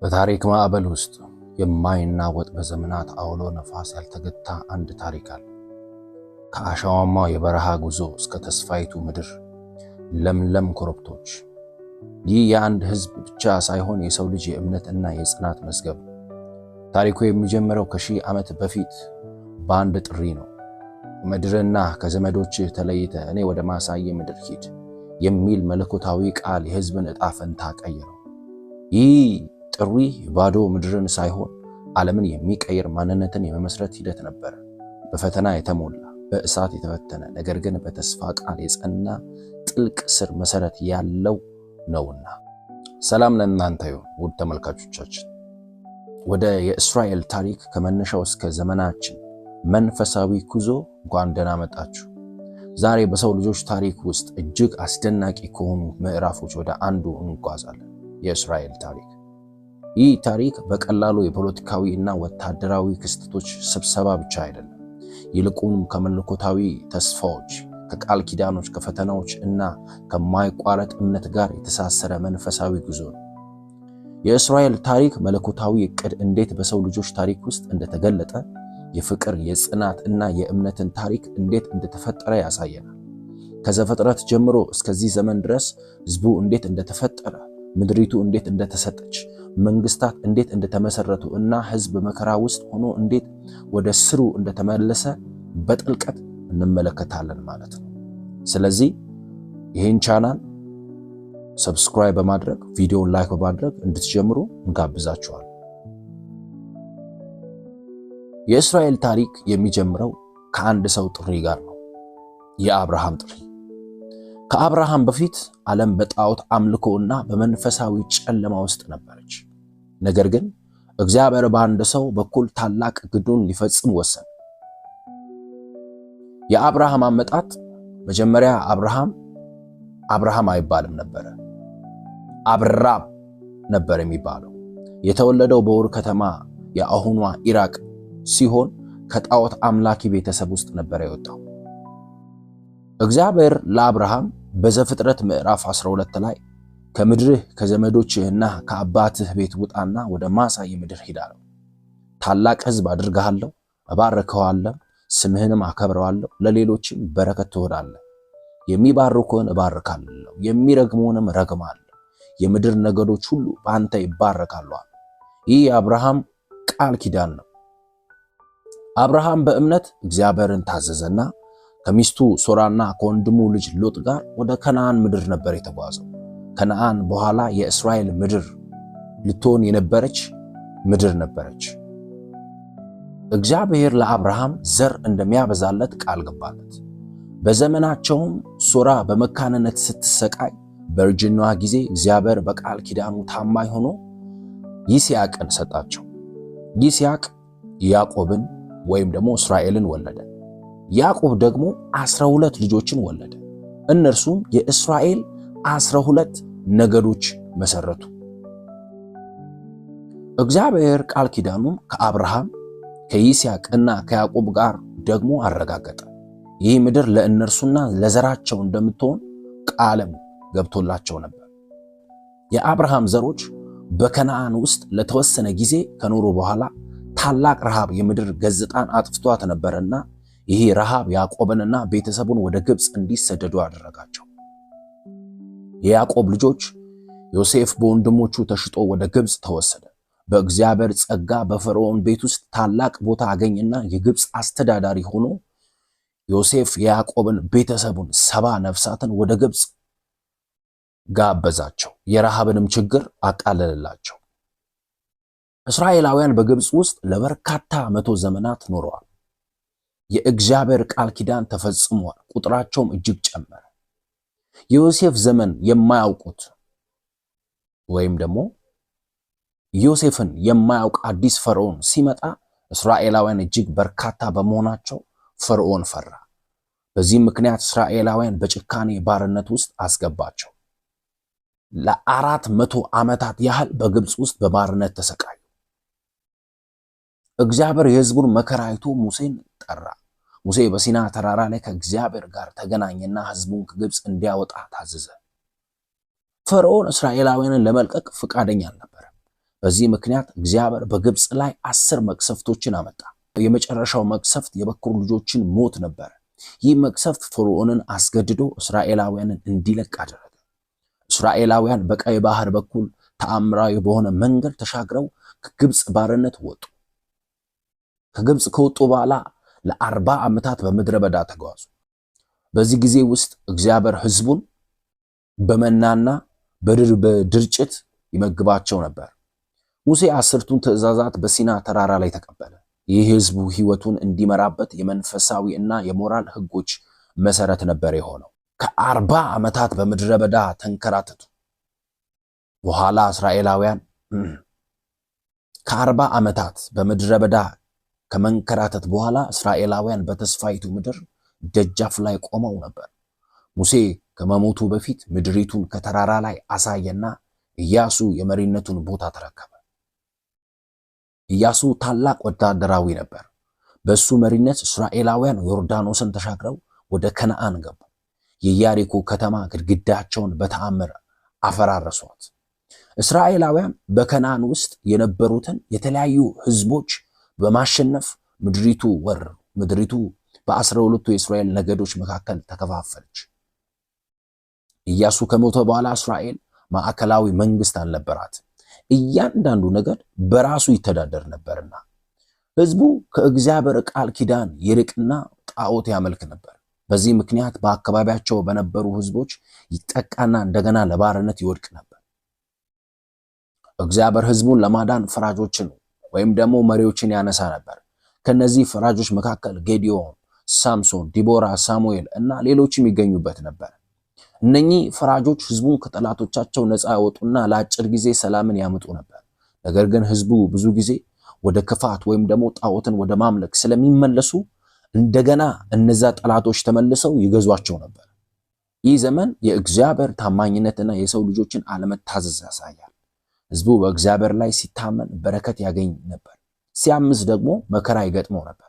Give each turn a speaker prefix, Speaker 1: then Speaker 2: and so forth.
Speaker 1: በታሪክ ማዕበል ውስጥ የማይናወጥ በዘመናት አውሎ ነፋስ ያልተገታ አንድ ታሪክ አለ። ከአሸዋማው የበረሃ ጉዞ እስከ ተስፋይቱ ምድር ለምለም ኮረብቶች። ይህ የአንድ ሕዝብ ብቻ ሳይሆን የሰው ልጅ የእምነትና የጽናት መዝገብ። ታሪኩ የሚጀምረው ከሺህ ዓመት በፊት በአንድ ጥሪ ነው። ከምድርና ከዘመዶችህ ተለይተ እኔ ወደ ማሳየ ምድር ሂድ የሚል መለኮታዊ ቃል የሕዝብን ዕጣ ፈንታ ቀየረው። ይህ ጥሪ ባዶ ምድርን ሳይሆን ዓለምን የሚቀይር ማንነትን የመመስረት ሂደት ነበር። በፈተና የተሞላ በእሳት የተፈተነ ነገር ግን በተስፋ ቃል የጸና ጥልቅ ስር መሰረት ያለው ነውና። ሰላም ለእናንተ ይሁን ውድ ተመልካቾቻችን። ወደ የእስራኤል ታሪክ ከመነሻው እስከ ዘመናችን መንፈሳዊ ጉዞ እንኳን ደህና መጣችሁ። ዛሬ በሰው ልጆች ታሪክ ውስጥ እጅግ አስደናቂ ከሆኑ ምዕራፎች ወደ አንዱ እንጓዛለን። የእስራኤል ታሪክ። ይህ ታሪክ በቀላሉ የፖለቲካዊ እና ወታደራዊ ክስተቶች ስብሰባ ብቻ አይደለም። ይልቁንም ከመለኮታዊ ተስፋዎች፣ ከቃል ኪዳኖች፣ ከፈተናዎች እና ከማይቋረጥ እምነት ጋር የተሳሰረ መንፈሳዊ ጉዞ ነው። የእስራኤል ታሪክ መለኮታዊ ዕቅድ እንዴት በሰው ልጆች ታሪክ ውስጥ እንደተገለጠ፣ የፍቅር የጽናት እና የእምነትን ታሪክ እንዴት እንደተፈጠረ ያሳየናል። ከዘፍጥረት ጀምሮ እስከዚህ ዘመን ድረስ ሕዝቡ እንዴት እንደተፈጠረ፣ ምድሪቱ እንዴት እንደተሰጠች፣ መንግስታት እንዴት እንደተመሰረቱ እና ሕዝብ መከራ ውስጥ ሆኖ እንዴት ወደ ስሩ እንደተመለሰ በጥልቀት እንመለከታለን ማለት ነው። ስለዚህ ይህን ቻናል ሰብስክራይብ በማድረግ ቪዲዮውን ላይክ በማድረግ እንድትጀምሩ እንጋብዛችኋል። የእስራኤል ታሪክ የሚጀምረው ከአንድ ሰው ጥሪ ጋር ነው። የአብርሃም ጥሪ። ከአብርሃም በፊት ዓለም በጣዖት አምልኮና በመንፈሳዊ ጨለማ ውስጥ ነበረች። ነገር ግን እግዚአብሔር በአንድ ሰው በኩል ታላቅ ግዱን ሊፈጽም ወሰነ። የአብርሃም አመጣጥ መጀመሪያ አብርሃም አይባልም ነበረ፣ አብራም ነበር የሚባለው። የተወለደው በኡር ከተማ የአሁኗ ኢራቅ ሲሆን ከጣዖት አምላኪ ቤተሰብ ውስጥ ነበር የወጣው። እግዚአብሔር ለአብርሃም በዘፍጥረት ምዕራፍ 12 ላይ ከምድርህ ከዘመዶችህና ከአባትህ ቤት ውጣና ወደ ማሳይ ምድር ሂድ አለው። ታላቅ ሕዝብ አድርግሃለሁ፣ እባርከዋለሁ፣ ስምህንም አከብረዋለሁ፣ ለሌሎችም በረከት ትሆናለህ። የሚባርኩህን እባርካለሁ፣ የሚረግሙህንም ረግማለሁ። የምድር ነገዶች ሁሉ በአንተ ይባረካሉ። ይህ የአብርሃም ቃል ኪዳን ነው። አብርሃም በእምነት እግዚአብሔርን ታዘዘና ከሚስቱ ሶራና ከወንድሙ ልጅ ሎጥ ጋር ወደ ከነዓን ምድር ነበር የተጓዘው። ከነዓን በኋላ የእስራኤል ምድር ልትሆን የነበረች ምድር ነበረች። እግዚአብሔር ለአብርሃም ዘር እንደሚያበዛለት ቃል ገባለት። በዘመናቸውም ሶራ በመካንነት ስትሰቃይ በእርጅናዋ ጊዜ እግዚአብሔር በቃል ኪዳኑ ታማኝ ሆኖ ይስሐቅን ሰጣቸው። ይስሐቅ ያዕቆብን ወይም ደግሞ እስራኤልን ወለደ። ያዕቆብ ደግሞ 12 ልጆችን ወለደ። እነርሱም የእስራኤል 12 ነገዶች መሰረቱ። እግዚአብሔር ቃል ኪዳኑን ከአብርሃም ከይስሐቅ እና ከያዕቆብ ጋር ደግሞ አረጋገጠ። ይህ ምድር ለእነርሱና ለዘራቸው እንደምትሆን ቃልም ገብቶላቸው ነበር። የአብርሃም ዘሮች በከነዓን ውስጥ ለተወሰነ ጊዜ ከኖሩ በኋላ ታላቅ ረሃብ የምድር ገጽታን አጥፍቷት ነበርና ይህ ረሃብ ያዕቆብንና ቤተሰቡን ወደ ግብፅ እንዲሰደዱ አደረጋቸው። የያዕቆብ ልጆች ዮሴፍ በወንድሞቹ ተሽጦ ወደ ግብፅ ተወሰደ። በእግዚአብሔር ጸጋ በፈርዖን ቤት ውስጥ ታላቅ ቦታ አገኘና የግብፅ አስተዳዳሪ ሆኖ ዮሴፍ የያዕቆብን ቤተሰቡን 70 ነፍሳትን ወደ ግብፅ ጋበዛቸው። የረሃብንም ችግር አቃለለላቸው። እስራኤላውያን በግብፅ ውስጥ ለበርካታ 100 ዘመናት ኖረዋል። የእግዚአብሔር ቃል ኪዳን ተፈጽሟል። ቁጥራቸውም እጅግ ጨመረ። የዮሴፍ ዘመን የማያውቁት ወይም ደግሞ ዮሴፍን የማያውቅ አዲስ ፈርዖን ሲመጣ እስራኤላውያን እጅግ በርካታ በመሆናቸው ፈርዖን ፈራ። በዚህ ምክንያት እስራኤላውያን በጭካኔ ባርነት ውስጥ አስገባቸው። ለ400 ዓመታት ያህል በግብፅ ውስጥ በባርነት ተሰቃዩ። እግዚአብሔር የሕዝቡን መከራ አይቶ ሙሴን ጠራ። ሙሴ በሲና ተራራ ላይ ከእግዚአብሔር ጋር ተገናኘና ሕዝቡን ከግብፅ እንዲያወጣ ታዘዘ። ፈርዖን እስራኤላውያንን ለመልቀቅ ፈቃደኛ አልነበረም። በዚህ ምክንያት እግዚአብሔር በግብፅ ላይ 10 መቅሰፍቶችን አመጣ። የመጨረሻው መቅሰፍት የበኩር ልጆችን ሞት ነበር። ይህ መቅሰፍት ፈርዖንን አስገድዶ እስራኤላውያንን እንዲለቅ አደረገ። እስራኤላውያን በቀይ ባህር በኩል ተአምራዊ በሆነ መንገድ ተሻግረው ከግብፅ ባርነት ወጡ። ከግብፅ ከወጡ በኋላ ለ40 ዓመታት በምድረ በዳ ተጓዙ። በዚህ ጊዜ ውስጥ እግዚአብሔር ሕዝቡን በመናና በድርጭት ይመግባቸው ነበር። ሙሴ 10ቱን ትእዛዛት በሲና ተራራ ላይ ተቀበለ። ይህ ሕዝቡ ሕይወቱን እንዲመራበት የመንፈሳዊ እና የሞራል ሕጎች መሰረት ነበር የሆነው። ከ40 ዓመታት በምድረ በዳ ተንከራተቱ በኋላ እስራኤላውያን ከ40 ዓመታት በምድረ በዳ ከመንከራተት በኋላ እስራኤላውያን በተስፋይቱ ምድር ደጃፍ ላይ ቆመው ነበር። ሙሴ ከመሞቱ በፊት ምድሪቱን ከተራራ ላይ አሳየና ኢያሱ የመሪነቱን ቦታ ተረከበ። ኢያሱ ታላቅ ወታደራዊ ነበር። በሱ መሪነት እስራኤላውያን ዮርዳኖስን ተሻግረው ወደ ከነዓን ገቡ። የኢያሪኮ ከተማ ግድግዳቸውን በተአምር አፈራረሷት። እስራኤላውያን በከነዓን ውስጥ የነበሩትን የተለያዩ ህዝቦች በማሸነፍ ምድሪቱ ወረሩ። ምድሪቱ በ12ቱ የእስራኤል ነገዶች መካከል ተከፋፈለች። ኢያሱ ከሞተ በኋላ እስራኤል ማዕከላዊ መንግስት አልነበራት። እያንዳንዱ ነገድ በራሱ ይተዳደር ነበርና ህዝቡ ከእግዚአብሔር ቃል ኪዳን ይርቅና ጣዖት ያመልክ ነበር። በዚህ ምክንያት በአካባቢያቸው በነበሩ ህዝቦች ይጠቃና እንደገና ለባርነት ይወድቅ ነበር። እግዚአብሔር ህዝቡን ለማዳን ፈራጆችን ወይም ደግሞ መሪዎችን ያነሳ ነበር። ከነዚህ ፈራጆች መካከል ጌዲዮን፣ ሳምሶን፣ ዲቦራ፣ ሳሙኤል እና ሌሎችም ይገኙበት ነበር። እነኚህ ፈራጆች ህዝቡን ከጠላቶቻቸው ነፃ ያወጡና ለአጭር ጊዜ ሰላምን ያመጡ ነበር። ነገር ግን ህዝቡ ብዙ ጊዜ ወደ ክፋት ወይም ደግሞ ጣዖትን ወደ ማምለክ ስለሚመለሱ እንደገና እነዛ ጠላቶች ተመልሰው ይገዟቸው ነበር። ይህ ዘመን የእግዚአብሔር ታማኝነትና የሰው ልጆችን አለመታዘዝ ያሳያል። ህዝቡ በእግዚአብሔር ላይ ሲታመን በረከት ያገኝ ነበር፣ ሲያምስ ደግሞ መከራ ይገጥመው ነበር።